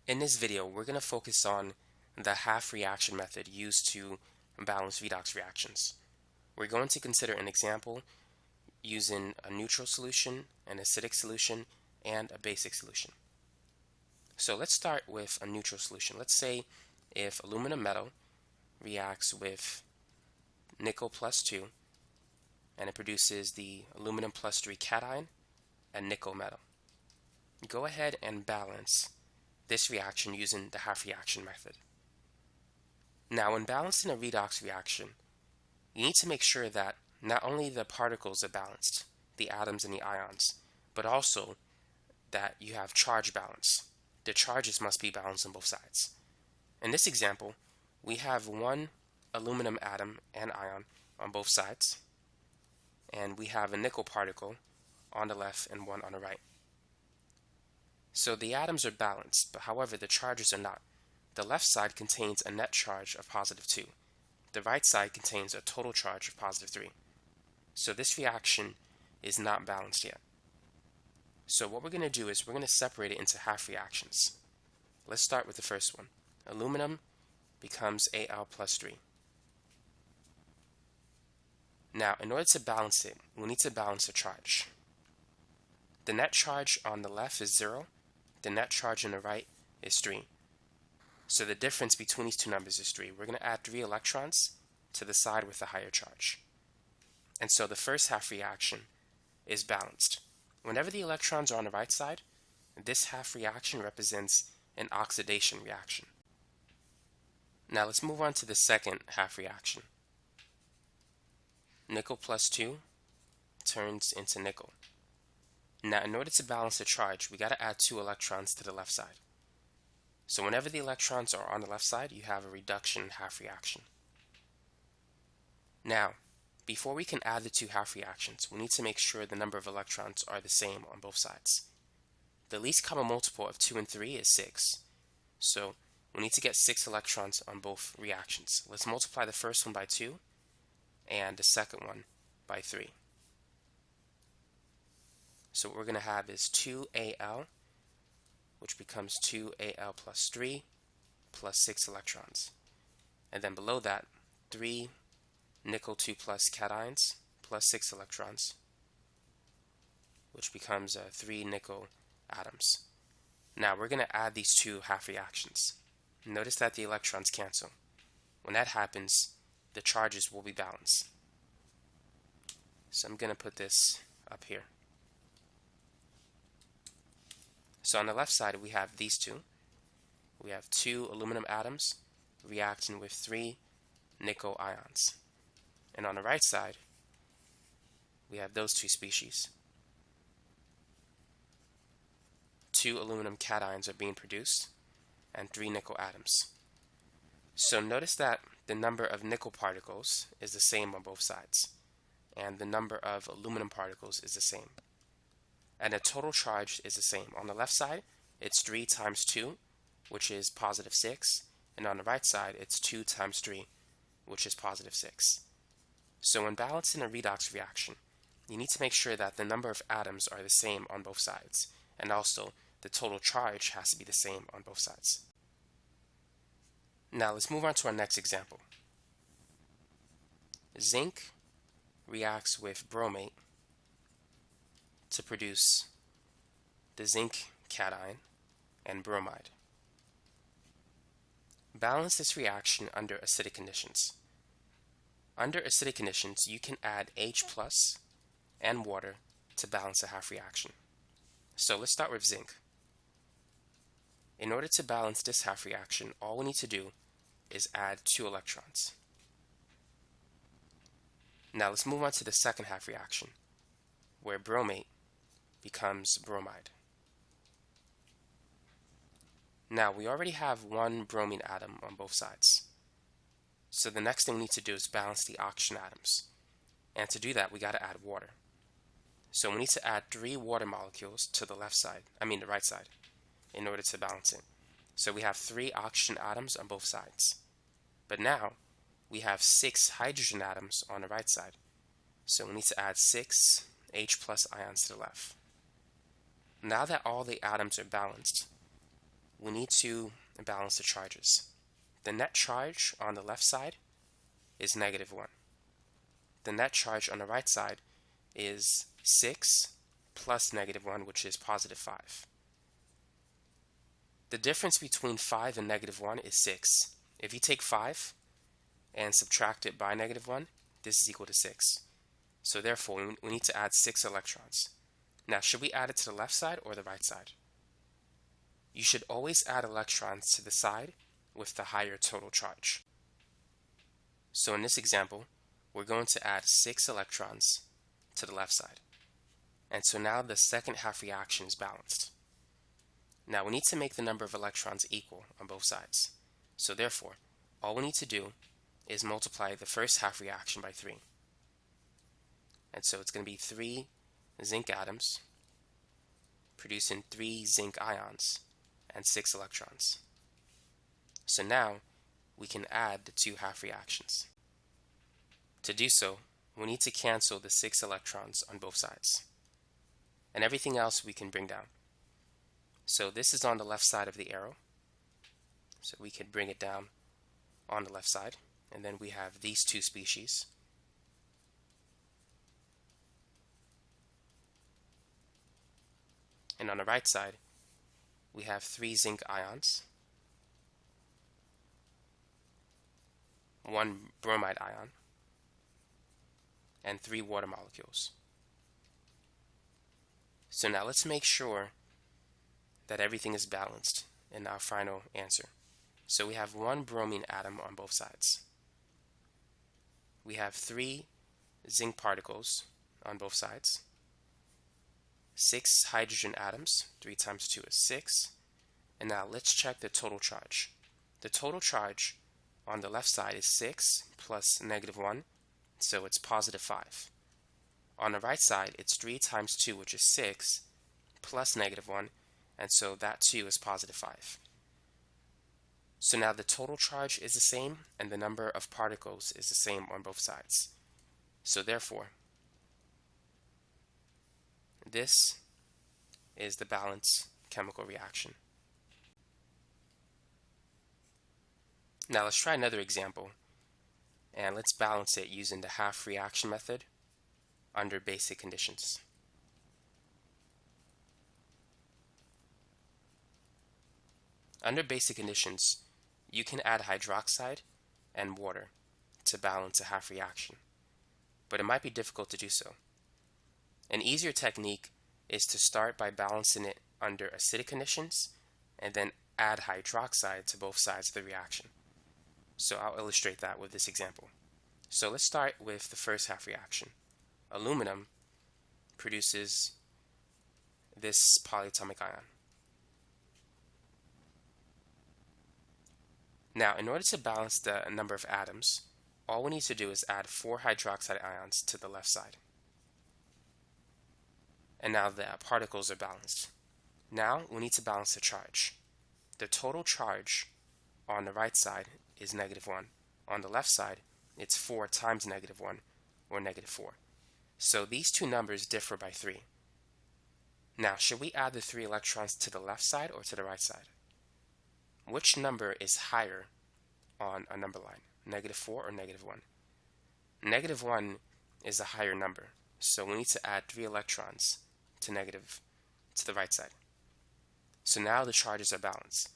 In this video, we're going to focus on the half reaction method used to balance redox reactions. We're going to consider an example using a neutral solution, an acidic solution, and a basic solution. So let's start with a neutral solution. Let's say if aluminum metal reacts with nickel plus 2 and it produces the aluminum plus 3 cation and nickel metal. Go ahead and balance this reaction using the half reaction method. Now, when balancing a redox reaction, you need to make sure that not only the particles are balanced, the atoms and the ions, but also that you have charge balance. The charges must be balanced on both sides. In this example, we have one aluminum atom and ion on both sides, and we have a nickel particle on the left and one on the right. So the atoms are balanced, but however the charges are not. The left side contains a net charge of positive 2. The right side contains a total charge of positive 3. So this reaction is not balanced yet. So what we're going to do is we're going to separate it into half reactions. Let's start with the first one. Aluminum becomes Al plus 3. Now, in order to balance it, we need to balance the charge. The net charge on the left is 0. The net charge on the right is 3. So the difference between these two numbers is 3. We're going to add 3 electrons to the side with the higher charge. And so the first half reaction is balanced. Whenever the electrons are on the right side, this half reaction represents an oxidation reaction. Now let's move on to the second half reaction. Nickel plus 2 turns into nickel. Now, in order to balance the charge, we got to add 2 electrons to the left side. So whenever the electrons are on the left side, you have a reduction half reaction. Now, before we can add the 2 half reactions, we need to make sure the number of electrons are the same on both sides. The least common multiple of 2 and 3 is 6. So we need to get 6 electrons on both reactions. Let's multiply the first one by 2 and the second one by 3. So what we're going to have is 2Al, which becomes 2Al plus 3 plus 6 electrons. And then below that, 3 nickel 2 plus cations plus 6 electrons, which becomes 3 nickel atoms. Now we're going to add these 2 half reactions. Notice that the electrons cancel. When that happens, the charges will be balanced. So I'm going to put this up here. So on the left side, we have these 2. We have 2 aluminum atoms reacting with 3 nickel ions. And on the right side, we have those 2 species. 2 aluminum cations are being produced and 3 nickel atoms. So notice that the number of nickel particles is the same on both sides, and the number of aluminum particles is the same. And the total charge is the same. On the left side, it's 3 times 2, which is positive 6. And on the right side, it's 2 times 3, which is positive 6. So when balancing a redox reaction, you need to make sure that the number of atoms are the same on both sides. And also, the total charge has to be the same on both sides. Now let's move on to our next example. Zinc reacts with bromate to produce the zinc cation and bromide. Balance this reaction under acidic conditions. Under acidic conditions, you can add H plus and water to balance a half reaction. So let's start with zinc. In order to balance this half reaction, all we need to do is add 2 electrons. Now let's move on to the second half reaction, where bromate becomes bromide. Now we already have 1 bromine atom on both sides. So the next thing we need to do is balance the oxygen atoms. And to do that, we got to add water. So we need to add 3 water molecules to the right side, in order to balance it. So we have 3 oxygen atoms on both sides. But now we have 6 hydrogen atoms on the right side. So we need to add 6 H plus ions to the left. Now that all the atoms are balanced, we need to balance the charges. The net charge on the left side is -1. The net charge on the right side is 6 plus -1, which is +5. The difference between 5 and -1 is 6. If you take 5 and subtract it by -1, this is equal to 6. So therefore, we need to add 6 electrons. Now, should we add it to the left side or the right side? You should always add electrons to the side with the higher total charge. So in this example, we're going to add 6 electrons to the left side. And so now the second half reaction is balanced. Now we need to make the number of electrons equal on both sides. So therefore, all we need to do is multiply the first half reaction by 3. And so it's going to be 3 zinc atoms producing 3 zinc ions and 6 electrons. So now we can add the 2 half reactions. To do so, we need to cancel the 6 electrons on both sides. And everything else we can bring down. So this is on the left side of the arrow. So we could bring it down on the left side. And then we have these 2 species. And on the right side, we have 3 zinc ions, 1 bromide ion, and 3 water molecules. So now let's make sure that everything is balanced in our final answer. So we have 1 bromine atom on both sides. We have 3 zinc particles on both sides. 6 hydrogen atoms, 3 times 2 is 6. And now let's check the total charge. The total charge on the left side is 6 plus -1, so it's +5. On the right side, it's 3 times 2, which is 6, plus -1, and so that too is +5. So now the total charge is the same, and the number of particles is the same on both sides. So therefore, this is the balanced chemical reaction. Now let's try another example, and let's balance it using the half reaction method under basic conditions. Under basic conditions, you can add hydroxide and water to balance a half reaction, but it might be difficult to do so. An easier technique is to start by balancing it under acidic conditions and then add hydroxide to both sides of the reaction. So I'll illustrate that with this example. So let's start with the first half reaction. Aluminum produces this polyatomic ion. Now, in order to balance the number of atoms, all we need to do is add 4 hydroxide ions to the left side. And now the particles are balanced. Now we need to balance the charge. The total charge on the right side is -1. On the left side, it's 4 times -1, or -4. So these two numbers differ by 3. Now, should we add the 3 electrons to the left side or to the right side? Which number is higher on a number line, -4 or -1? -1 is a higher number, so we need to add 3 electrons to the right side. So now the charges are balanced.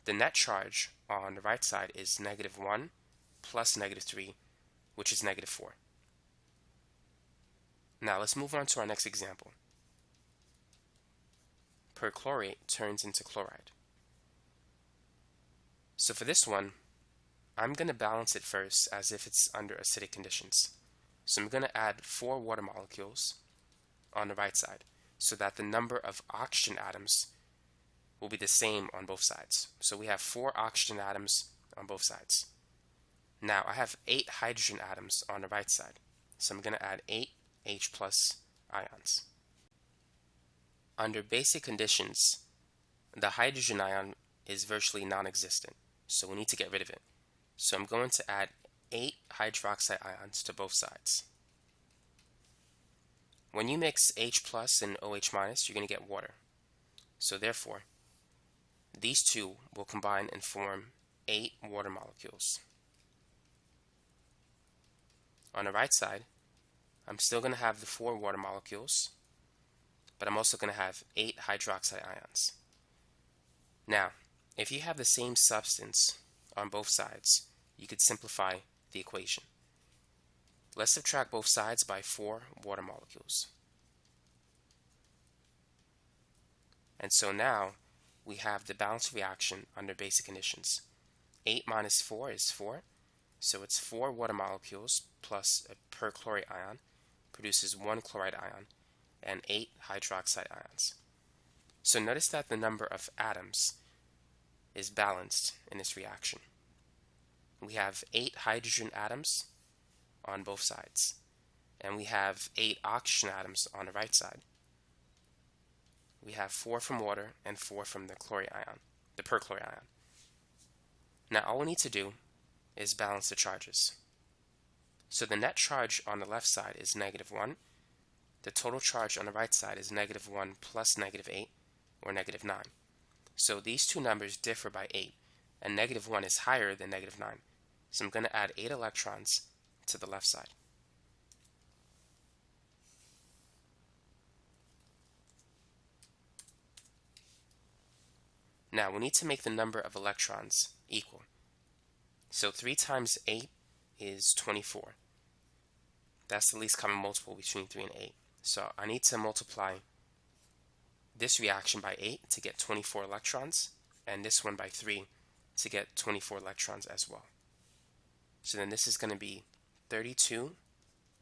The net charge on the right side is -1 plus -3, which is -4. Now let's move on to our next example. Perchlorate turns into chloride. So for this one, I'm going to balance it first as if it's under acidic conditions. So I'm going to add 4 water molecules on the right side so that the number of oxygen atoms will be the same on both sides. So we have 4 oxygen atoms on both sides. Now I have 8 hydrogen atoms on the right side. So I'm going to add 8 H plus ions. Under basic conditions, the hydrogen ion is virtually non-existent, so we need to get rid of it. So I'm going to add 8 hydroxide ions to both sides. When you mix H plus and OH minus, you're going to get water. So therefore, these two will combine and form 8 water molecules. On the right side, I'm still going to have the 4 water molecules, but I'm also going to have 8 hydroxide ions. Now, if you have the same substance on both sides, you could simplify the equation. Let's subtract both sides by 4 water molecules. And so now we have the balanced reaction under basic conditions. 8 minus 4 is 4, so it's 4 water molecules plus a perchlorate ion produces 1 chloride ion and 8 hydroxide ions. So notice that the number of atoms is balanced in this reaction. We have 8 hydrogen atoms on both sides, and we have 8 oxygen atoms on the right side. We have 4 from water and 4 from the chlorate ion, the perchlorate ion. Now all we need to do is balance the charges. So the net charge on the left side is -1. The total charge on the right side is -1 plus -8, or -9. So these two numbers differ by 8, and -1 is higher than -9. So I'm going to add 8 electrons to the left side. Now we need to make the number of electrons equal. So 3 times 8 is 24. That's the least common multiple between 3 and 8. So I need to multiply this reaction by 8 to get 24 electrons, and this one by 3 to get 24 electrons as well. So then this is going to be 32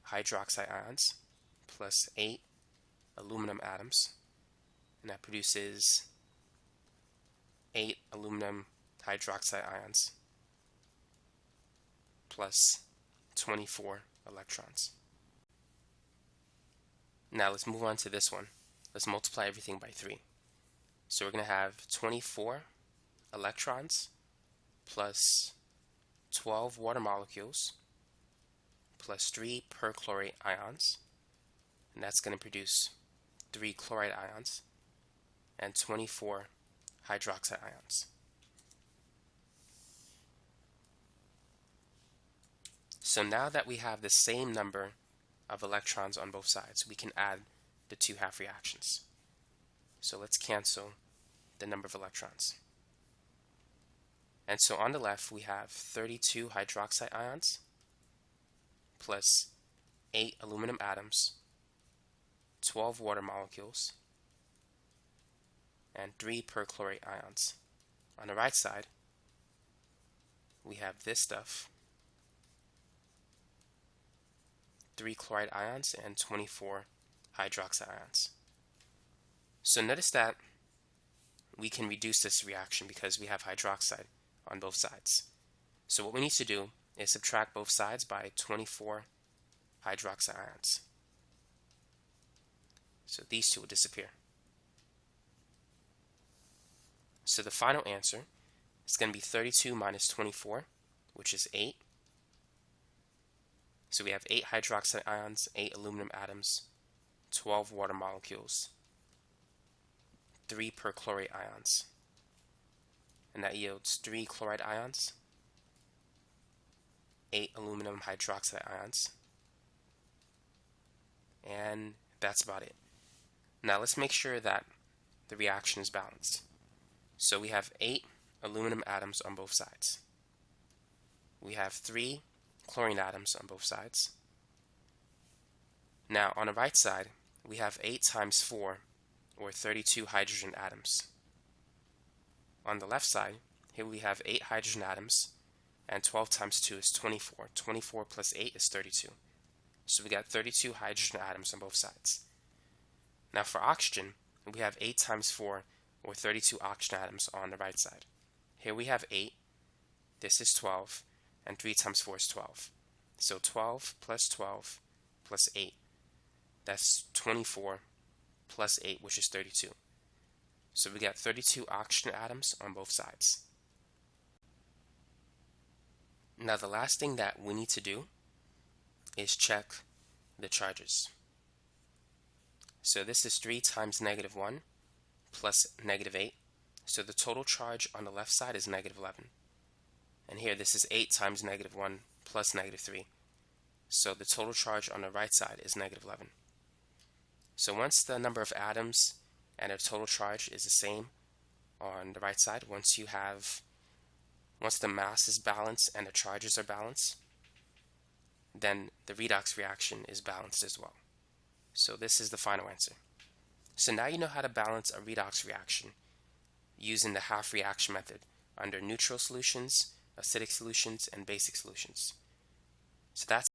hydroxide ions plus 8 aluminum atoms, and that produces 8 aluminum hydroxide ions plus 24 electrons. Now let's move on to this one. Let's multiply everything by 3. So we're going to have 24 electrons plus 12 water molecules plus 3 perchlorate ions, and that's going to produce 3 chloride ions and 24 hydroxide ions. So now that we have the same number of electrons on both sides, we can add the two half reactions. So let's cancel the number of electrons. And so on the left we have 32 hydroxide ions plus 8 aluminum atoms, 12 water molecules, and 3 perchlorate ions. On the right side we have this stuff, 3 chloride ions and 24 hydroxide ions. So notice that we can reduce this reaction because we have hydroxide on both sides. So what we need to do is subtract both sides by 24 hydroxide ions. So these two will disappear. So the final answer is going to be 32 minus 24, which is 8. So we have 8 hydroxide ions, 8 aluminum atoms, 12 water molecules, 3 perchlorate ions, and that yields 3 chloride ions, 8 aluminum hydroxide ions, and that's about it. Now let's make sure that the reaction is balanced. So we have 8 aluminum atoms on both sides. We have 3 chlorine atoms on both sides. Now on the right side we have 8 times 4, or 32 hydrogen atoms. On the left side here we have 8 hydrogen atoms, and 12 times 2 is 24. 24 plus 8 is 32. So we got 32 hydrogen atoms on both sides. Now for oxygen we have 8 times 4, or 32 oxygen atoms on the right side. Here we have 8, this is 12, and 3 times 4 is 12. So 12 plus 12 plus 8, that's 24 plus 8, which is 32. So we got 32 oxygen atoms on both sides. Now the last thing that we need to do is check the charges. So this is 3 times -1 plus -8. So the total charge on the left side is negative 11. And here this is 8 times negative 1 plus negative 3. So the total charge on the right side is negative 11. So once the number of atoms and their total charge is the same on the right side, once the mass is balanced and the charges are balanced, then the redox reaction is balanced as well. So this is the final answer. So now you know how to balance a redox reaction using the half reaction method under neutral solutions, acidic solutions, and basic solutions. So that's